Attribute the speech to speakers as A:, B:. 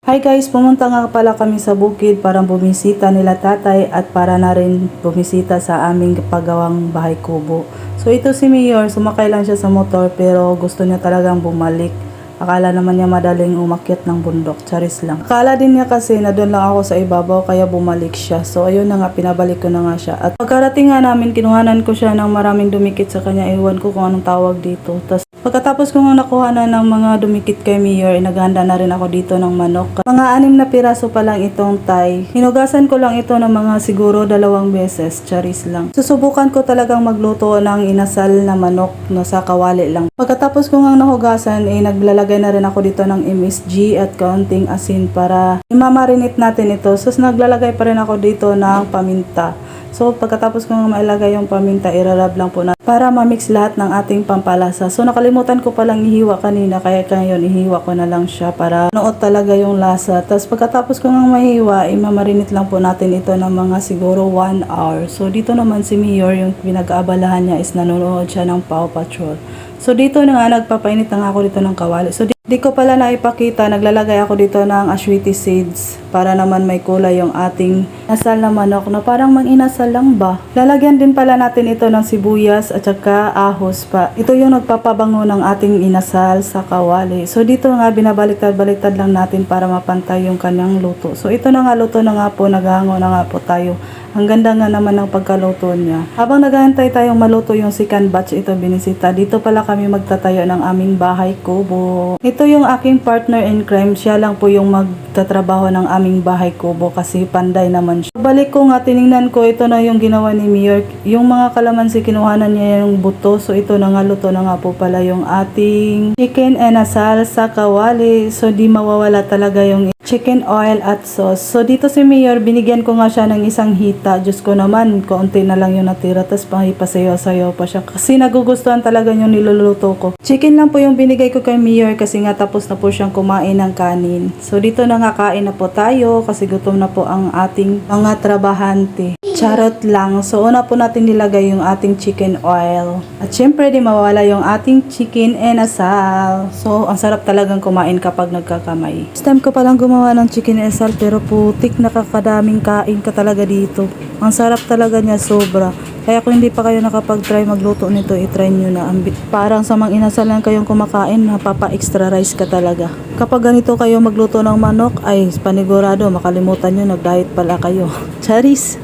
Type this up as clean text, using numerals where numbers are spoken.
A: Hi guys, pumunta nga pala kami sa bukid para bumisita nila tatay at para na rin bumisita sa aming paggawang bahay kubo. So ito si Mayor, sumakay lang siya sa motor pero gusto niya talagang bumalik. Akala naman niya madaling umakyat ng bundok, charis lang. Akala din niya kasi na doon lang ako sa ibabaw kaya bumalik siya. So ayun na nga, pinabalik ko na nga siya. At pagkarating nga namin, kinuhanan ko siya ng maraming dumikit sa kanya. Ewan ko kung anong tawag dito. Pagkatapos ko nga nakuha na ng mga dumikit kay Mayor, naghanda na rin ako dito ng manok. Mga 6 na piraso pa lang itong Thai. Hinugasan ko lang ito ng mga siguro 2 beses, charis lang. Susubukan ko talagang magluto ng inasal na manok na sa kawali lang. Pagkatapos ko nga nahugasan, naglalagay na rin ako dito ng MSG at kaunting asin para imamarinate natin ito. So naglalagay pa rin ako dito ng paminta. So pagkatapos ko nga mailagay yung paminta, irarab lang po na para ma-mix lahat ng ating pampalasa. So nakalimutan ko palang ihiwa kanina, kaya ngayon ihiwa ko na lang siya para noot talaga yung lasa. Tapos pagkatapos ko nga mahiwa, imamarinate lang po natin ito ng mga siguro 1 hour. So dito naman si Mayor, yung pinag-aabalahan niya is nanonood siya ng Paw Patrol. So dito na nga, nagpapainit na nga ako dito ng kawali. So di ko pala naipakita, naglalagay ako dito ng aswiti seeds para naman may kulay yung ating inasal na manok na parang mang-inasal lang ba. Lalagyan din pala natin ito ng sibuyas at saka ahos pa. Ito yung nagpapabango ng ating inasal sa kawali. So dito nga, binabaliktad-baliktad lang natin para mapantay yung kanyang luto. So ito na nga, luto na nga po, naghahango na nga po tayo. Ang ganda nga naman ng pagkaluto niya. Habang naghahantay tayong maluto yung second batch, ito binisita. Dito pala kami magtatayo ng aming bahay kubo. Ito yung aking partner in crime. Siya lang po yung magtatrabaho ng aming bahay kubo kasi panday naman siya. Balik ko nga, tiningnan ko, ito na yung ginawa ni Mayor. Yung mga kalamansi, kinuhanan niya yung buto. So ito na nga, luto na nga po pala yung ating chicken and asal sa kawali. So di mawawala talaga yung chicken oil at sauce. So dito si Mayor, binigyan ko nga siya ng isang hita. Diyos ko naman, konti na lang yung natira. Tapos pahipasayaw-sayaw pa siya. Kasi nagugustuhan talaga yung niluluto ko. Chicken lang po yung binigay ko kay Mayor kasi nga tapos na po siyang kumain ng kanin. So dito na nga, kain na po tayo kasi gutom na po ang ating mga trabahante. Charot lang. So una po natin nilagay yung ating chicken oil. At syempre di mawala yung ating chicken and asal. So ang sarap talagang kumain kapag nagkakamay. First time ko palang gumawa ng chicken and asal pero putik, nakakadaming kain ka talaga dito. Ang sarap talaga niya, sobra. Kaya kung hindi pa kayo nakapag-try magluto nito, i-try nyo na. Parang sa mga inasal lang kayong kumakain, napapa-extra rice ka talaga. Kapag ganito kayo magluto ng manok, ay panigurado, makalimutan nyo, nag-diet pala kayo. Charis!